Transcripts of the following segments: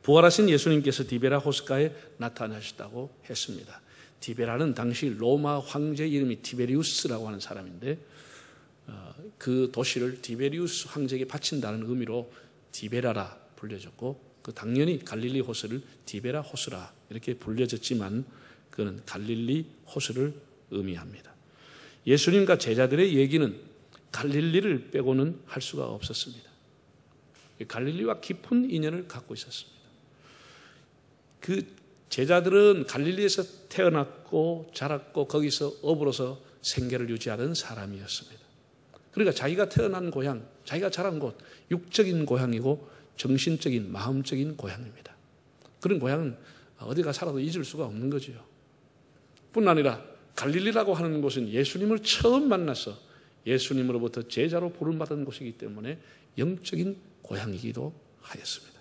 부활하신 예수님께서 디베라 호숫가에 나타나셨다고 했습니다. 디베라는 당시 로마 황제 이름이 티베리우스라고 하는 사람인데 그 도시를 디베리우스 황제에게 바친다는 의미로 디베라라 불려졌고 당연히 갈릴리 호수를 디베라 호수라 이렇게 불려졌지만 그는 갈릴리 호수를 의미합니다. 예수님과 제자들의 얘기는 갈릴리를 빼고는 할 수가 없었습니다. 갈릴리와 깊은 인연을 갖고 있었습니다. 그 제자들은 갈릴리에서 태어났고 자랐고 거기서 업으로서 생계를 유지하던 사람이었습니다. 그러니까 자기가 태어난 고향, 자기가 자란 곳, 육적인 고향이고 정신적인, 마음적인 고향입니다. 그런 고향은 어디가 살아도 잊을 수가 없는 거죠. 뿐 아니라 갈릴리라고 하는 곳은 예수님을 처음 만나서 예수님으로부터 제자로 부름받은 곳이기 때문에 영적인 고향이기도 하였습니다.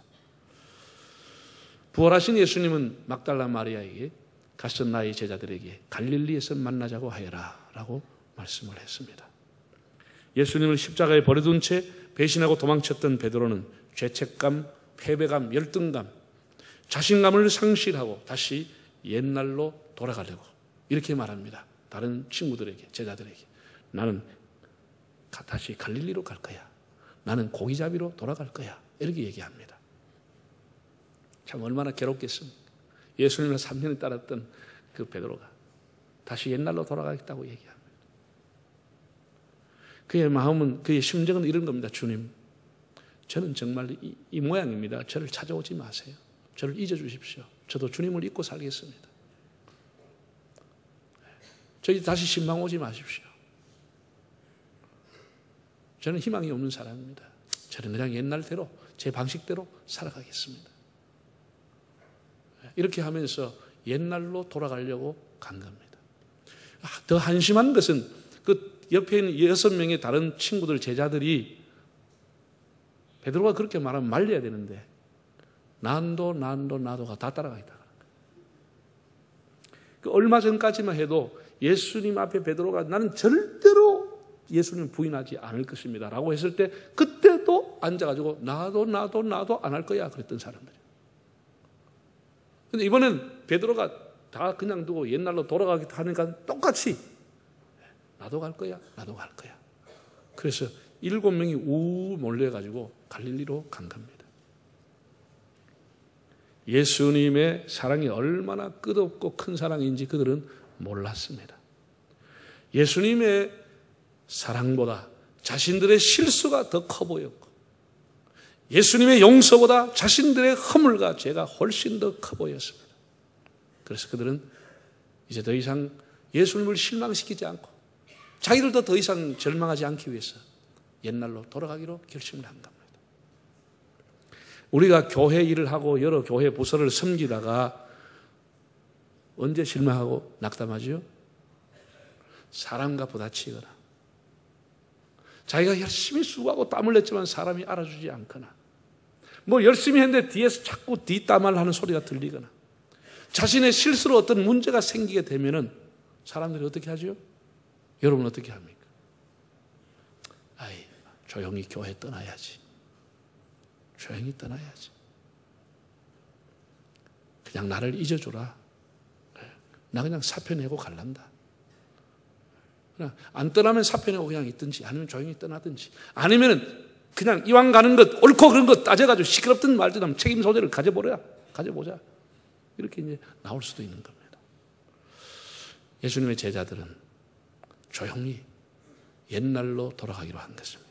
부활하신 예수님은 막달라 마리아에게 가서 나의 제자들에게 갈릴리에서 만나자고 하여라 라고 말씀을 했습니다. 예수님을 십자가에 버려둔 채 배신하고 도망쳤던 베드로는 죄책감, 패배감, 열등감, 자신감을 상실하고 다시 옛날로 돌아가려고 이렇게 말합니다. 다른 친구들에게, 제자들에게. 나는 다시 갈릴리로 갈 거야. 나는 고기잡이로 돌아갈 거야. 이렇게 얘기합니다. 참 얼마나 괴롭겠습니까? 예수님을 3년을 따랐던 그 베드로가 다시 옛날로 돌아가겠다고 얘기합니다. 그의 마음은, 그의 심정은 이런 겁니다. 주님, 저는 정말 이 모양입니다. 저를 찾아오지 마세요. 저를 잊어주십시오. 저도 주님을 잊고 살겠습니다. 저희 다시 신방 오지 마십시오. 저는 희망이 없는 사람입니다. 저는 그냥 옛날대로 제 방식대로 살아가겠습니다. 이렇게 하면서 옛날로 돌아가려고 간 겁니다. 더 한심한 것은 그 옆에 있는 6명의 다른 친구들, 제자들이 베드로가 그렇게 말하면 말려야 되는데 나도가 다 따라가겠다. 얼마 전까지만 해도 예수님 앞에 베드로가 나는 절대로 예수님 부인하지 않을 것입니다 라고 했을 때 그때도 앉아가지고 나도 안 할 거야 그랬던 사람들이에요. 근데 이번엔 베드로가 다 그냥 두고 옛날로 돌아가겠다 하니까 똑같이 나도 갈 거야. 그래서 7명이 우 몰려가지고 갈릴리로 간 겁니다. 예수님의 사랑이 얼마나 끝없고 큰 사랑인지 그들은 몰랐습니다. 예수님의 사랑보다 자신들의 실수가 더 커 보였고 예수님의 용서보다 자신들의 허물과 죄가 훨씬 더 커 보였습니다. 그래서 그들은 이제 더 이상 예수님을 실망시키지 않고 자기들도 더 이상 절망하지 않기 위해서 옛날로 돌아가기로 결심을 한 겁니다. 우리가 교회 일을 하고 여러 교회 부서를 섬기다가 언제 실망하고 낙담하죠? 사람과 부딪히거나 자기가 열심히 수고하고 땀을 냈지만 사람이 알아주지 않거나 뭐 열심히 했는데 뒤에서 자꾸 뒷담화를 하는 소리가 들리거나 자신의 실수로 어떤 문제가 생기게 되면은 사람들이 어떻게 하죠? 여러분 어떻게 합니까? 조용히 교회 떠나야지. 조용히 떠나야지. 그냥 나를 잊어줘라. 나 그냥 사표 내고 갈란다. 그냥 안 떠나면 사표 내고 그냥 있든지 아니면 조용히 떠나든지 아니면 그냥 이왕 가는 것 옳고 그런 것 따져가지고 시끄럽든 말든 하면 책임 소재를 가져보자. 이렇게 이제 나올 수도 있는 겁니다. 예수님의 제자들은 조용히 옛날로 돌아가기로 한 것입니다.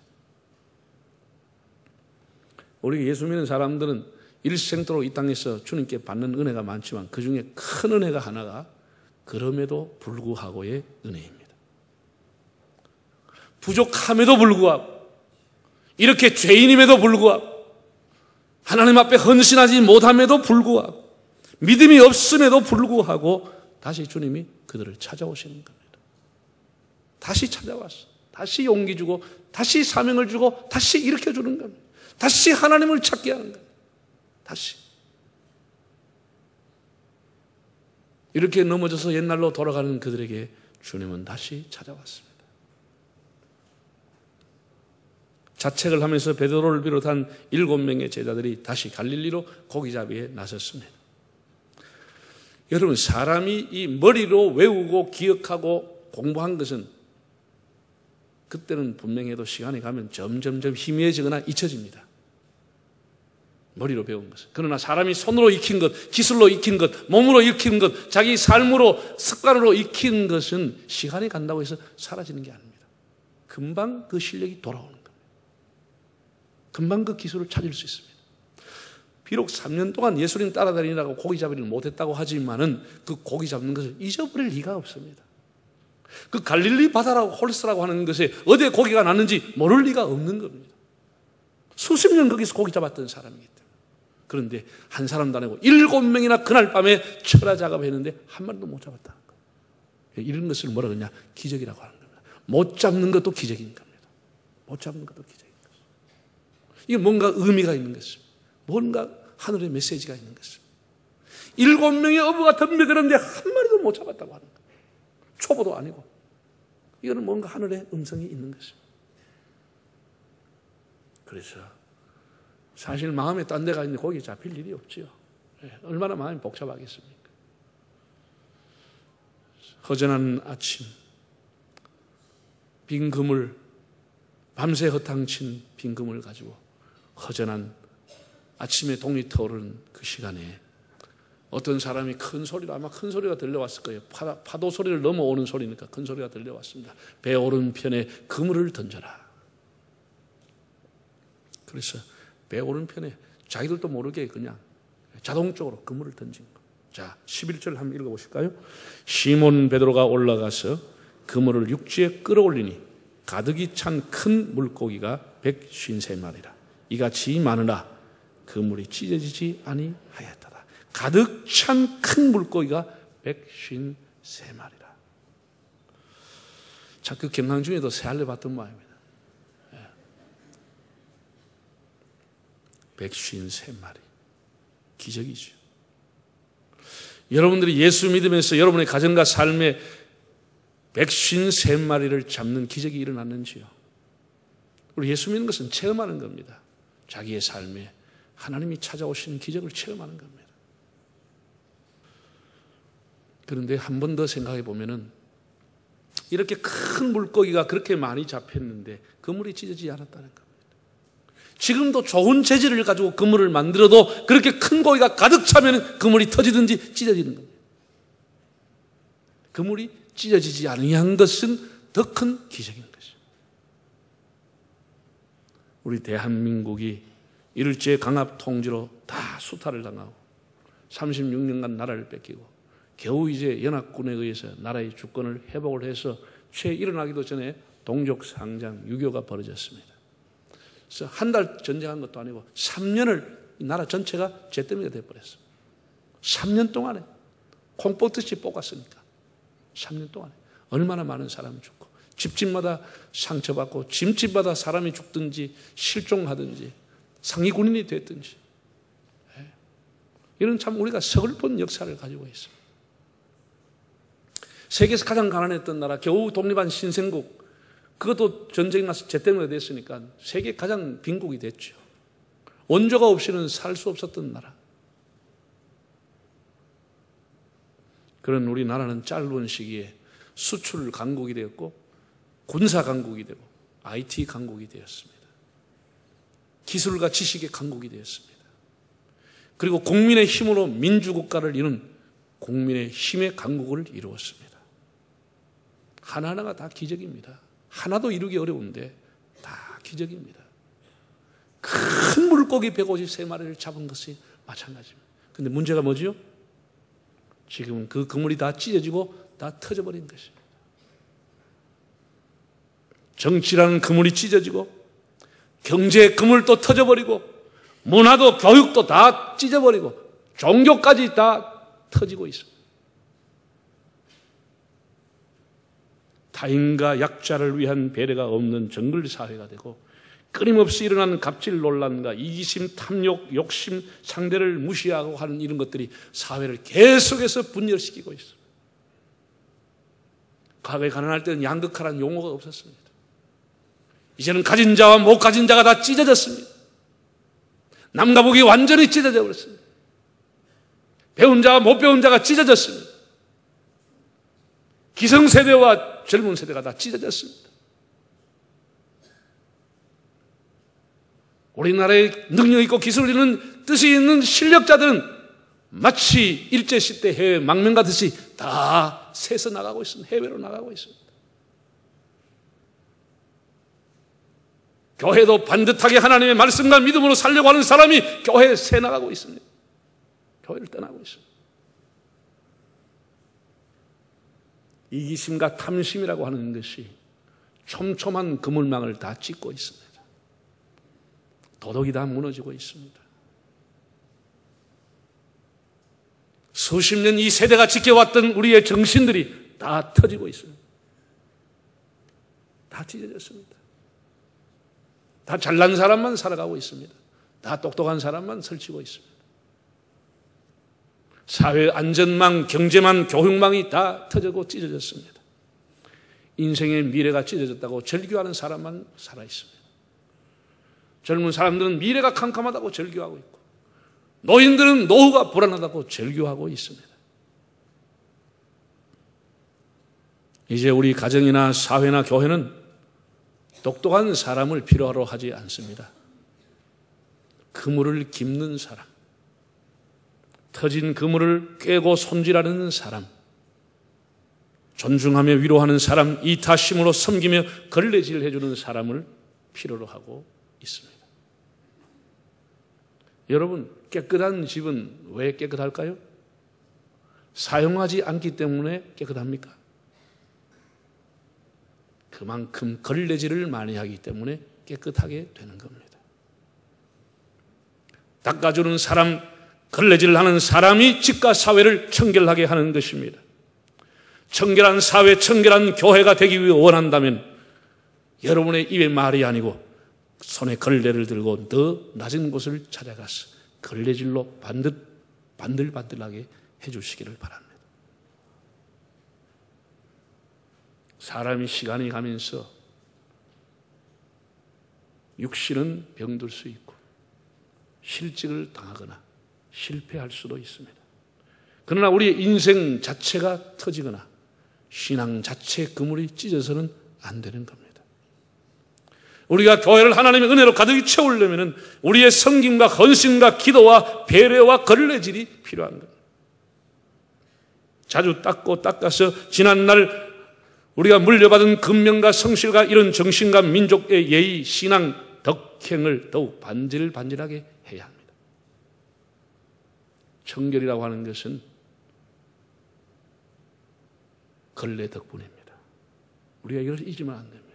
우리 예수 믿는 사람들은 일생토록 이 땅에서 주님께 받는 은혜가 많지만 그 중에 큰 은혜가 하나가 그럼에도 불구하고의 은혜입니다. 부족함에도 불구하고 이렇게 죄인임에도 불구하고 하나님 앞에 헌신하지 못함에도 불구하고 믿음이 없음에도 불구하고 다시 주님이 그들을 찾아오시는 겁니다. 다시 찾아와서 다시 용기 주고 다시 사명을 주고 다시 일으켜주는 겁니다. 다시 하나님을 찾게 하는 겁니다. 다시 이렇게 넘어져서 옛날로 돌아가는 그들에게 주님은 다시 찾아왔습니다. 자책을 하면서 베드로를 비롯한 7명의 제자들이 다시 갈릴리로 고기잡이에 나섰습니다. 여러분, 사람이 이 머리로 외우고 기억하고 공부한 것은 그때는 분명해도 시간이 가면 점점점 희미해지거나 잊혀집니다. 머리로 배운 것은. 그러나 사람이 손으로 익힌 것, 기술로 익힌 것, 몸으로 익힌 것, 자기 삶으로, 습관으로 익힌 것은 시간이 간다고 해서 사라지는 게 아닙니다. 금방 그 실력이 돌아오는 겁니다. 금방 그 기술을 찾을 수 있습니다. 비록 3년 동안 예수님 따라다니라고 고기 잡이를 못했다고 하지만은 그 고기 잡는 것을 잊어버릴 리가 없습니다. 그 갈릴리 바다라고 홀스라고 하는 것에 어디에 고기가 났는지 모를 리가 없는 겁니다. 수십 년 거기서 고기 잡았던 사람이기 때문에. 그런데 한 사람도 아니고 7명이나 그날 밤에 철야 작업했는데 한 마리도 못 잡았다는 거예요. 이런 것을 뭐라 그러냐? 기적이라고 하는 겁니다. 못 잡는 것도 기적인 겁니다. 못 잡는 것도 기적인 겁니다. 이게 뭔가 의미가 있는 것입니다. 뭔가 하늘의 메시지가 있는 것입니다. 7명의 어부가 덤벼들었는데 한 마리도 못 잡았다고 하는 거예요. 초보도 아니고. 이거는 뭔가 하늘의 음성이 있는 것입니다. 그래서 사실 마음에 딴 데가 있는데 거기 잡힐 일이 없지요. 얼마나 마음이 복잡하겠습니까? 허전한 아침, 빈 그물, 밤새 허탕친 빈 그물 가지고 허전한 아침에 동이 터오르는 그 시간에 어떤 사람이 큰 소리로, 아마 큰 소리가 들려왔을 거예요. 파도 소리를 넘어오는 소리니까 큰 소리가 들려왔습니다. 배 오른편에 그물을 던져라. 그래서 배 오른편에 자기들도 모르게 그냥 자동적으로 그물을 던진 거. 자, 11절 한번 읽어보실까요? 시몬 베드로가 올라가서 그물을 육지에 끌어올리니 가득이 찬 큰 물고기가 153마리라. 이같이 많으나 그물이 찢어지지 아니하였다. 가득 찬 큰 물고기가 153마리라. 자, 그 경항 중에도 새알레 봤던 모양입니다. 153마리. 기적이죠. 여러분들이 예수 믿으면서 여러분의 가정과 삶에 153마리를 잡는 기적이 일어났는지요? 우리 예수 믿는 것은 체험하는 겁니다. 자기의 삶에 하나님이 찾아오시는 기적을 체험하는 겁니다. 그런데 한 번 더 생각해 보면은 이렇게 큰 물고기가 그렇게 많이 잡혔는데 그물이 찢어지지 않았다는 겁니다. 지금도 좋은 재질을 가지고 그물을 만들어도 그렇게 큰 고기가 가득 차면 그물이 터지든지 찢어지는 겁니다. 그물이 찢어지지 아니한 것은 더 큰 기적인 것이죠. 우리 대한민국이 일제 강압 통지로 다 수탈을 당하고 36년간 나라를 뺏기고 겨우 이제 연합군에 의해서 나라의 주권을 회복을 해서 채 일어나기도 전에 동족 상장 유교가 벌어졌습니다. 그래서 한 달 전쟁한 것도 아니고 3년을 나라 전체가 잿더미가 되어버렸어요. 3년 동안에 콩 뽑듯이 뽑았으니까 3년 동안에 얼마나 많은 사람이 죽고 집집마다 상처받고 집집마다 사람이 죽든지 실종하든지 상위 군인이 됐든지 이런 참 우리가 서글픈 역사를 가지고 있습니다. 세계에서 가장 가난했던 나라 겨우 독립한 신생국 그것도 전쟁이 나서 잿더미가 됐으니까 세계 가장 빈국이 됐죠. 원조가 없이는 살 수 없었던 나라. 그런 우리나라는 짧은 시기에 수출 강국이 되었고 군사 강국이 되고 IT 강국이 되었습니다. 기술과 지식의 강국이 되었습니다. 그리고 국민의 힘으로 민주국가를 이룬 국민의 힘의 강국을 이루었습니다. 하나하나가 다 기적입니다. 하나도 이루기 어려운데 다 기적입니다. 큰 물고기 153마리를 잡은 것이 마찬가지입니다. 그런데 문제가 뭐지요? 지금은 그 그물이 다 찢어지고 다 터져버린 것입니다. 정치라는 그물이 찢어지고 경제의 그물도 터져버리고 문화도 교육도 다 찢어버리고 종교까지 다 터지고 있습니다. 타인과 약자를 위한 배려가 없는 정글 사회가 되고 끊임없이 일어나는 갑질 논란과 이기심, 탐욕, 욕심, 상대를 무시하고 하는 이런 것들이 사회를 계속해서 분열시키고 있습니다. 과거에 가난할 때는 양극화라는 용어가 없었습니다. 이제는 가진 자와 못 가진 자가 다 찢어졌습니다. 남과 북이 완전히 찢어져 버렸습니다. 배운 자와 못 배운 자가 찢어졌습니다. 기성세대와 젊은 세대가 다 찢어졌습니다. 우리나라에 능력 있고 기술 있는 뜻이 있는 실력자들은 마치 일제시대 해외 망명 가듯이 다 새서 나가고 있습니다. 해외로 나가고 있습니다. 교회도 반듯하게 하나님의 말씀과 믿음으로 살려고 하는 사람이 교회에 새 나가고 있습니다. 교회를 떠나고 있습니다. 이기심과 탐심이라고 하는 것이 촘촘한 그물망을 다 찢고 있습니다. 도덕이 다 무너지고 있습니다. 수십 년 이 세대가 지켜왔던 우리의 정신들이 다 터지고 있습니다. 다 찢어졌습니다. 다 잘난 사람만 살아가고 있습니다. 다 똑똑한 사람만 설치고 있습니다. 사회 안전망, 경제망, 교육망이 다 터지고 찢어졌습니다. 인생의 미래가 찢어졌다고 절규하는 사람만 살아있습니다. 젊은 사람들은 미래가 캄캄하다고 절규하고 있고, 노인들은 노후가 불안하다고 절규하고 있습니다. 이제 우리 가정이나 사회나 교회는 똑똑한 사람을 필요로 하지 않습니다. 그물을 깁는 사람, 터진 그물을 꿰고 손질하는 사람, 존중하며 위로하는 사람, 이타심으로 섬기며 걸레질 해주는 사람을 필요로 하고 있습니다. 여러분, 깨끗한 집은 왜 깨끗할까요? 사용하지 않기 때문에 깨끗합니까? 그만큼 걸레질을 많이 하기 때문에 깨끗하게 되는 겁니다. 닦아주는 사람, 걸레질하는 사람이 집과 사회를 청결하게 하는 것입니다. 청결한 사회, 청결한 교회가 되기 위해 원한다면 여러분의 입에 말이 아니고 손에 걸레를 들고 더 낮은 곳을 찾아가서 걸레질로 반들반들하게 해주시기를 바랍니다. 사람이 시간이 가면서 육신은 병들 수 있고 실직을 당하거나 실패할 수도 있습니다. 그러나 우리의 인생 자체가 터지거나 신앙 자체의 그물이 찢어서는 안 되는 겁니다. 우리가 교회를 하나님의 은혜로 가득히 채우려면 우리의 섬김과 헌신과 기도와 배려와 걸레질이 필요한 겁니다. 자주 닦고 닦아서 지난날 우리가 물려받은 근면과 성실과 이런 정신과 민족의 예의, 신앙, 덕행을 더욱 반질반질하게 해야 합니다. 청결이라고 하는 것은 걸레 덕분입니다. 우리가 이걸 잊으면 안 됩니다.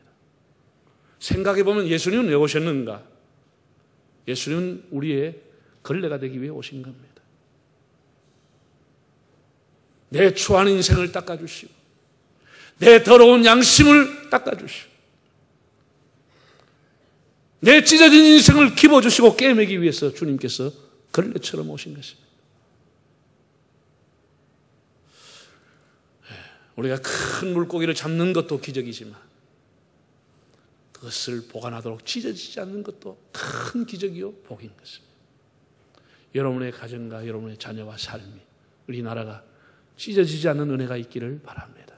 생각해보면 예수님은 왜 오셨는가? 예수님은 우리의 걸레가 되기 위해 오신 겁니다. 내 추한 인생을 닦아주시고 내 더러운 양심을 닦아주시고 내 찢어진 인생을 깁어주시고 꿰매기 위해서 주님께서 걸레처럼 오신 것입니다. 우리가 큰 물고기를 잡는 것도 기적이지만 그것을 보관하도록 찢어지지 않는 것도 큰 기적이요 복인 것입니다. 여러분의 가정과 여러분의 자녀와 삶이, 우리나라가 찢어지지 않는 은혜가 있기를 바랍니다.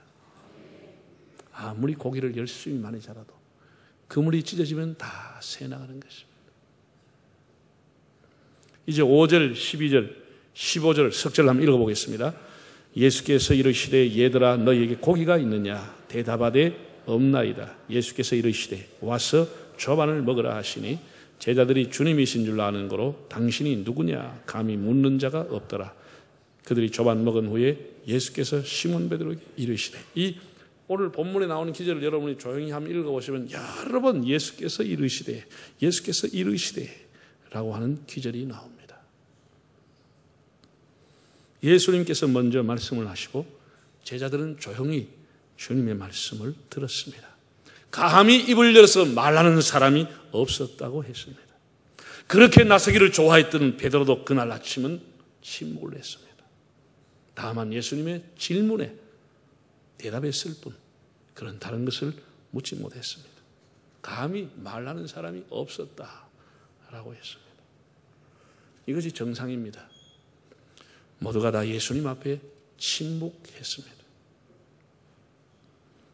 아무리 고기를 열심히 많이 자라도 그물이 찢어지면 다 새나가는 것입니다. 이제 5절, 12절, 15절 석절 한번 읽어보겠습니다. 예수께서 이르시되 얘들아 너희에게 고기가 있느냐? 대답하되 없나이다. 예수께서 이르시되 와서 조반을 먹으라 하시니 제자들이 주님이신 줄 아는 거로 당신이 누구냐? 감히 묻는 자가 없더라. 그들이 조반 먹은 후에 예수께서 시몬 베드로에게 이르시되, 이 오늘 본문에 나오는 기절을 여러분이 조용히 한번 읽어보시면 여러 번 예수께서 이르시되 라고 하는 기절이 나옵니다. 예수님께서 먼저 말씀을 하시고 제자들은 조용히 주님의 말씀을 들었습니다. 감히 입을 열어서 말하는 사람이 없었다고 했습니다. 그렇게 나서기를 좋아했던 베드로도 그날 아침은 침묵을 했습니다. 다만 예수님의 질문에 대답했을 뿐 그런 다른 것을 묻지 못했습니다. 감히 말하는 사람이 없었다라고 했습니다. 이것이 정상입니다. 모두가 다 예수님 앞에 침묵했습니다.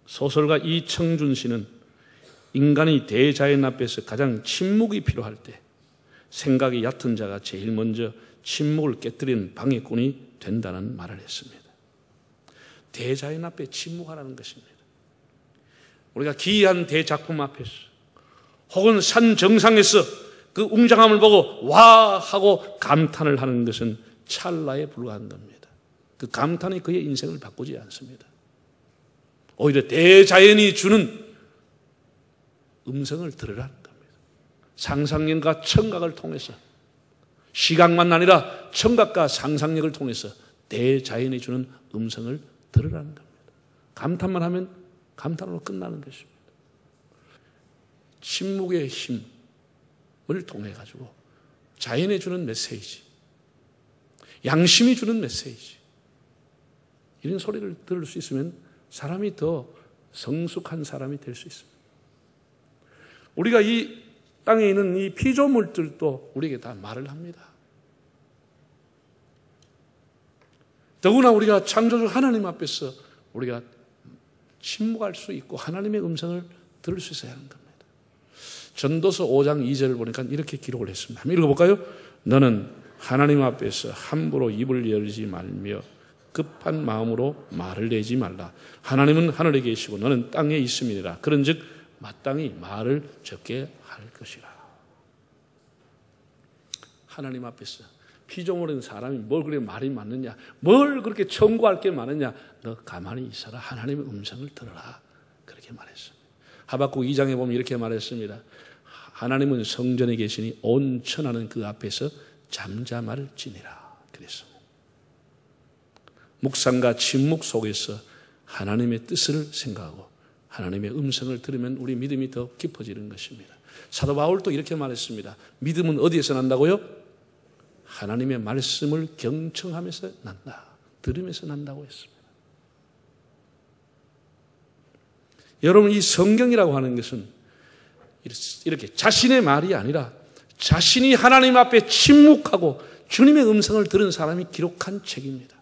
소설가 이청준 씨는 인간이 대자연 앞에서 가장 침묵이 필요할 때 생각이 얕은 자가 제일 먼저 침묵을 깨뜨리는 방해꾼이 된다는 말을 했습니다. 대자연 앞에 침묵하라는 것입니다. 우리가 기이한 대작품 앞에서 혹은 산 정상에서 그 웅장함을 보고 와 하고 감탄을 하는 것은 찰나에 불과한 겁니다. 그 감탄이 그의 인생을 바꾸지 않습니다. 오히려 대자연이 주는 음성을 들으라는 겁니다. 상상력과 청각을 통해서 시각만 아니라 청각과 상상력을 통해서 대자연이 주는 음성을 들으라는 겁니다. 감탄만 하면 감탄으로 끝나는 것입니다. 침묵의 힘을 통해 가지고 자연이 주는 메시지, 양심이 주는 메시지, 이런 소리를 들을 수 있으면 사람이 더 성숙한 사람이 될 수 있습니다. 우리가 이 땅에 있는 이 피조물들도 우리에게 다 말을 합니다. 더구나 우리가 창조주 하나님 앞에서 우리가 침묵할 수 있고 하나님의 음성을 들을 수 있어야 하는 겁니다. 전도서 5장 2절을 보니까 이렇게 기록을 했습니다. 한번 읽어볼까요? 너는 하나님 앞에서 함부로 입을 열지 말며 급한 마음으로 말을 내지 말라. 하나님은 하늘에 계시고 너는 땅에 있음이니라. 그런즉 마땅히 말을 적게 할 것이라. 하나님 앞에서 피조물인 사람이 뭘 그렇게 말이 많느냐, 뭘 그렇게 청구할 게 많으냐, 너 가만히 있어라. 하나님의 음성을 들어라. 그렇게 말했습니다. 하박국 2장에 보면 이렇게 말했습니다. 하나님은 성전에 계시니 온 천하는 그 앞에서 잠잠할지니라. 그랬습니다. 묵상과 침묵 속에서 하나님의 뜻을 생각하고 하나님의 음성을 들으면 우리 믿음이 더 깊어지는 것입니다. 사도 바울도 이렇게 말했습니다. 믿음은 어디에서 난다고요? 하나님의 말씀을 경청하면서 난다. 들으면서 난다고 했습니다. 여러분, 이 성경이라고 하는 것은 이렇게 자신의 말이 아니라 자신이 하나님 앞에 침묵하고 주님의 음성을 들은 사람이 기록한 책입니다.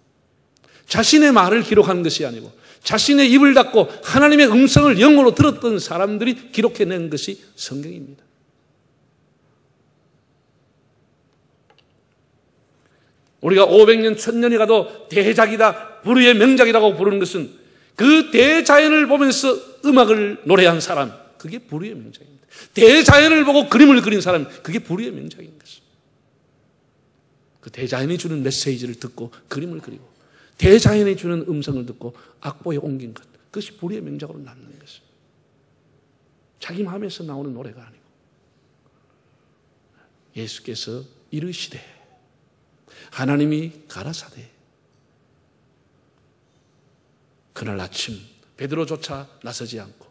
자신의 말을 기록한 것이 아니고 자신의 입을 닫고 하나님의 음성을 영으로 들었던 사람들이 기록해낸 것이 성경입니다. 우리가 500년, 1000년이 가도 대작이다, 불후의 명작이라고 부르는 것은 그 대자연을 보면서 음악을 노래한 사람, 그게 불후의 명작입니다. 대자연을 보고 그림을 그린 사람, 그게 불후의 명작인 것입니다. 그 대자연이 주는 메시지를 듣고 그림을 그리고 대자연이 주는 음성을 듣고 악보에 옮긴 것, 그것이 불후의 명작으로 남는 것입니다. 자기 마음에서 나오는 노래가 아니고 예수께서 이르시되 하나님이 가라사대 그날 아침 베드로조차 나서지 않고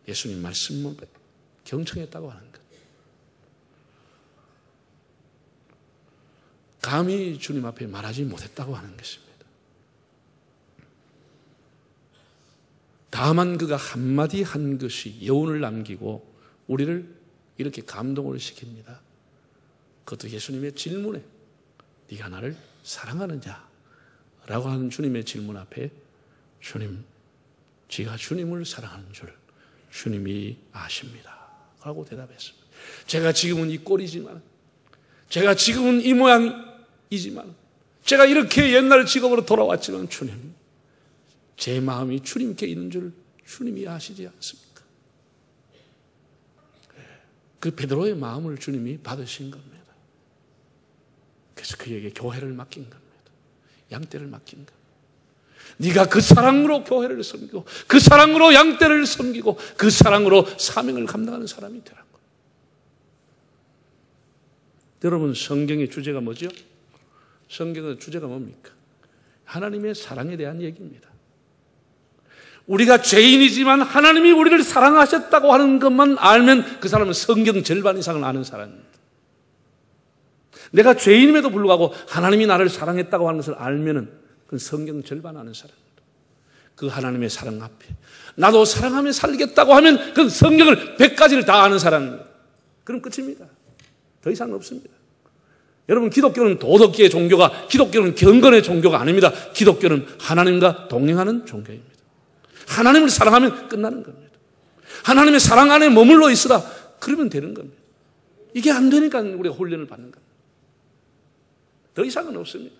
예수님 말씀을 경청했다고 하는 것. 감히 주님 앞에 말하지 못했다고 하는 것입니다. 다만 그가 한마디 한 것이 여운을 남기고 우리를 이렇게 감동을 시킵니다. 그것도 예수님의 질문에 네가 나를 사랑하느냐? 라고 하는 주님의 질문 앞에 주님, 제가 주님을 사랑하는 줄 주님이 아십니다. 라고 대답했습니다. 제가 지금은 이 꼴이지만, 제가 지금은 이 모양이지만, 제가 이렇게 옛날 직업으로 돌아왔지만 주님, 제 마음이 주님께 있는 줄 주님이 아시지 않습니까? 그 베드로의 마음을 주님이 받으신 겁니다. 그래서 그에게 교회를 맡긴 겁니다. 양떼를 맡긴 겁니다. 네가 그 사랑으로 교회를 섬기고 그 사랑으로 양떼를 섬기고 그 사랑으로 사명을 감당하는 사람이 되라고. 여러분, 성경의 주제가 뭐죠? 성경의 주제가 뭡니까? 하나님의 사랑에 대한 얘기입니다. 우리가 죄인이지만 하나님이 우리를 사랑하셨다고 하는 것만 알면 그 사람은 성경 절반 이상을 아는 사람입니다. 내가 죄인임에도 불구하고 하나님이 나를 사랑했다고 하는 것을 알면은 그건 성경 절반 아는 사람입니다. 그 하나님의 사랑 앞에 나도 사랑하며 살겠다고 하면 그 성경을 100가지를 다 아는 사람입니다. 그럼 끝입니다. 더 이상 없습니다. 여러분, 기독교는 도덕계의 종교가, 기독교는 경건의 종교가 아닙니다. 기독교는 하나님과 동행하는 종교입니다. 하나님을 사랑하면 끝나는 겁니다. 하나님의 사랑 안에 머물러 있으라, 그러면 되는 겁니다. 이게 안 되니까 우리가 훈련을 받는 겁니다. 더 이상은 없습니다.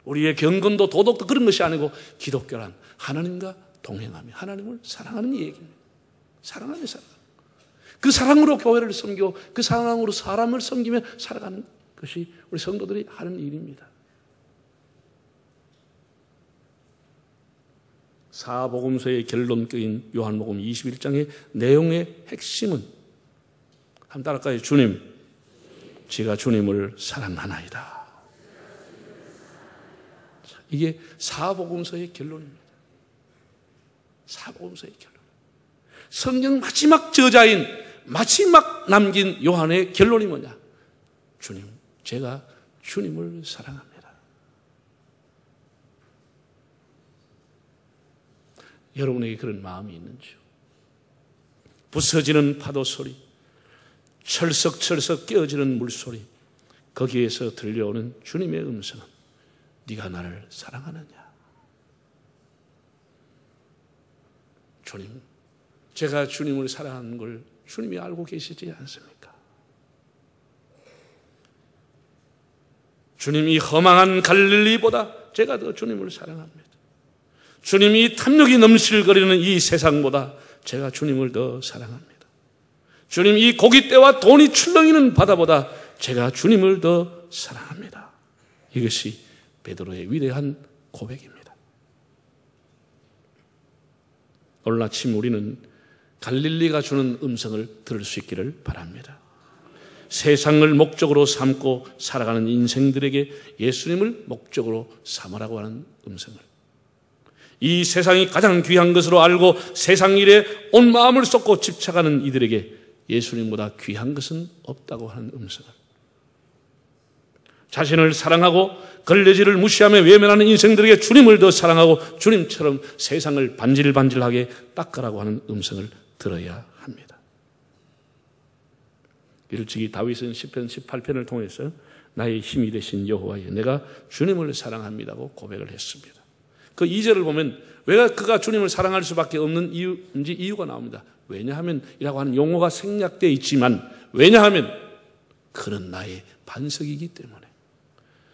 우리의 경건도 도덕도 그런 것이 아니고 기독교란 하나님과 동행하며 하나님을 사랑하는 얘기입니다. 사랑하며 살아가는. 그 사랑으로 교회를 섬기고 그 사랑으로 사람을 섬기며 살아가는 것이 우리 성도들이 하는 일입니다. 사복음서의 결론격인 요한복음 21장의 내용의 핵심은 한번 따라할까요? 주님, 제가 주님을 사랑하나이다. 이게 사복음서의 결론입니다. 사복음서의 결론. 성경 마지막 저자인 마지막 남긴 요한의 결론이 뭐냐? 주님, 제가 주님을 사랑합니다. 여러분에게 그런 마음이 있는지요? 부서지는 파도 소리, 철썩철썩 깨어지는 물소리, 거기에서 들려오는 주님의 음성은 네가 나를 사랑하느냐? 주님, 제가 주님을 사랑하는 걸 주님이 알고 계시지 않습니까? 주님이 허망한 갈릴리보다 제가 더 주님을 사랑합니다. 주님이 탐욕이 넘실거리는 이 세상보다 제가 주님을 더 사랑합니다. 주님, 이 고깃대와 돈이 출렁이는 바다보다 제가 주님을 더 사랑합니다. 이것이 베드로의 위대한 고백입니다. 오늘 아침 우리는 갈릴리가 주는 음성을 들을 수 있기를 바랍니다. 세상을 목적으로 삼고 살아가는 인생들에게 예수님을 목적으로 삼으라고 하는 음성을, 이 세상이 가장 귀한 것으로 알고 세상 일에 온 마음을 쏟고 집착하는 이들에게 예수님보다 귀한 것은 없다고 하는 음성을, 자신을 사랑하고 걸레질을 무시하며 외면하는 인생들에게 주님을 더 사랑하고 주님처럼 세상을 반질반질하게 닦으라고 하는 음성을 들어야 합니다. 일찍이 다윗은 시편 18편을 통해서 나의 힘이 되신 여호와여, 내가 주님을 사랑합니다고 고백을 했습니다. 그 2절을 보면 왜 그가 주님을 사랑할 수밖에 없는 이유가 나옵니다. 왜냐하면 이라고 하는 용어가 생략되어 있지만, 왜냐하면 그는 나의 반석이기 때문에.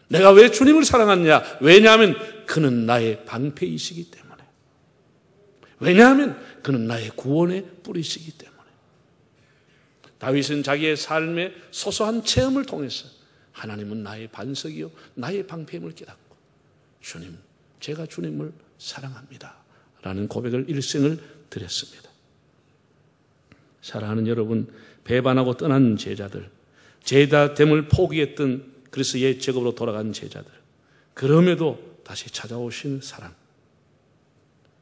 내가 왜 주님을 사랑하느냐? 왜냐하면 그는 나의 방패이시기 때문에. 왜냐하면 그는 나의 구원의 뿌리시기 때문에. 다윗은 자기의 삶의 소소한 체험을 통해서 하나님은 나의 반석이요 나의 방패임을 깨닫고, 주님, 제가 주님을 사랑합니다 라는 고백을 일생을 드렸습니다. 사랑하는 여러분, 배반하고 떠난 제자들, 제자됨을 포기했던 그래서 옛 제국으로 돌아간 제자들, 그럼에도 다시 찾아오신 사랑.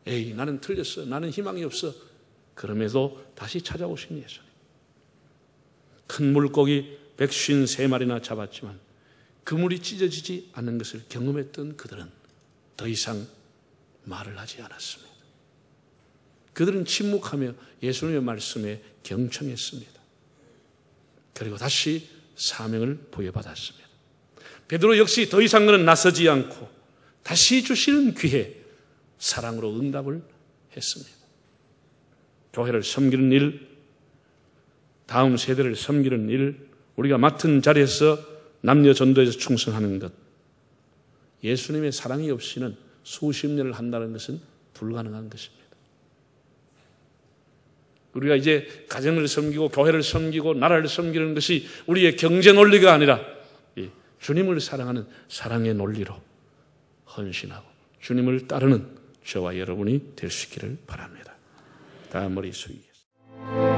에이, 나는 틀렸어, 나는 희망이 없어. 그럼에도 다시 찾아오신 예수님. 큰 물고기 153마리나 잡았지만 그물이 찢어지지 않는 것을 경험했던 그들은 더 이상 말을 하지 않았습니다. 그들은 침묵하며 예수님의 말씀에 경청했습니다. 그리고 다시 사명을 부여받았습니다. 베드로 역시 더 이상 그는 나서지 않고 다시 주시는 기회, 사랑으로 응답을 했습니다. 교회를 섬기는 일, 다음 세대를 섬기는 일, 우리가 맡은 자리에서 남녀 전도에서 충성하는 것, 예수님의 사랑이 없이는 수십 년을 한다는 것은 불가능한 것입니다. 우리가 이제 가정을 섬기고 교회를 섬기고 나라를 섬기는 것이 우리의 경제 논리가 아니라 주님을 사랑하는 사랑의 논리로 헌신하고 주님을 따르는 저와 여러분이 될 수 있기를 바랍니다. 다 머리 숙이겠습니다.